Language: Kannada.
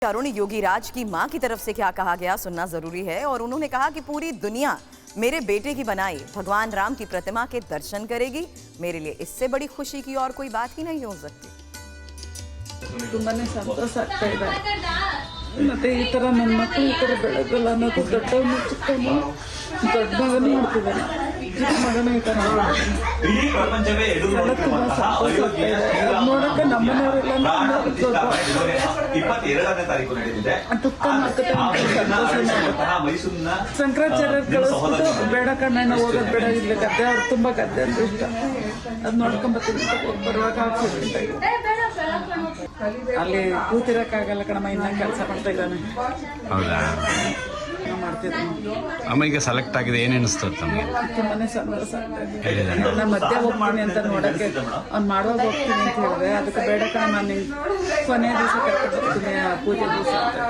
अरुण योगीराज की मां की तरफ से क्या कहा गया सुनना जरूरी है। और उन्होंने कहा कि पूरी दुनिया मेरे बेटे की बनाई भगवान राम की प्रतिमा के दर्शन करेगी। मेरे लिए इससे बड़ी खुशी की और कोई बात ही नहीं हो सकती। ತುಂಬಾನೇ ಸಂತೋಷ ಆಗ್ತಾ ಇದೆ ಮತ್ತೆ ಈ ತರ ನನ್ನ ಮಕ್ಕಳು ಈ ತರ ಬೆಳಗಲ್ಲ ಅನ್ನೋದು ದೊಡ್ಡವನು ಚಿಕ್ಕವನು ದೊಡ್ಡ ಮಗನೂ ಮಾಡ್ತಿದ್ದಾನೆ ಚಿಕ್ಕ ಮಗನೂ ಈ ತರ ತುಂಬಾ ಸಂತೋಷ ಆಗ್ತಾ ಇದೆ ನೋಡಕ್ಕೆ ನಮ್ಮನೆಯವರೆಲ್ಲ ದುಃಖ ಮಾಡ್ಕೊತಾ ಸಂತೋಷನೇ ಆಗುತ್ತೆ ಶಂಕರಾಚಾರ್ಯರು ಕಳಿಸ್ಬಿಟ್ಟು ಬೇಡ ಕಣ್ಣಣ್ಣ ಹೋಗೋದು ಬೇಡ ಇಲ್ಲಿ ಗದ್ದೆ ಅವ್ರು ತುಂಬಾ ಗದ್ದೆ ಅಂತ ಇಷ್ಟ ಅದು ನೋಡ್ಕೊಂಬತ್ತೀನಿ ಬರುವಾಗ ಅಲ್ಲಿ ಕೂತಿರಕ್ಕಾಗಲ್ಲ ಕಣಮ್ಮ ಇನ್ನ ಕೆಲಸ ಮಾಡ್ತಾ ಇದ್ದಾನೆ ಹೌದಾ ಅಮ್ಮ ಈಗ ಸೆಲೆಕ್ಟ್ ಆಗಿದೆ ಏನ್ ಅನಿಸ್ತು ತಮಗೆ? ತುಂಬಾನೇ ಸಂತೋಷ ಆಗ್ತಾ ಇದೆ ನಾನು ಮಧ್ಯೆ ಹೋಗ್ತೀನಿ ಅಂತ ನೋಡಕ್ಕೆ ಅವ್ನು ಮಾಡುವಾಗ ಹೋಗ್ತೀನಿ ಅಂತ ಹೇಳಿದೆ ಅದಕ್ಕೆ ಬೇಡ ಕಣ ನಾನು ಕೊನೆ ದಿವಸ ಕರ್ಕೊಂಡು ಹೋಗ್ತೀನಿ ಪೂಜೆ ದಿವಸ ಅಂತ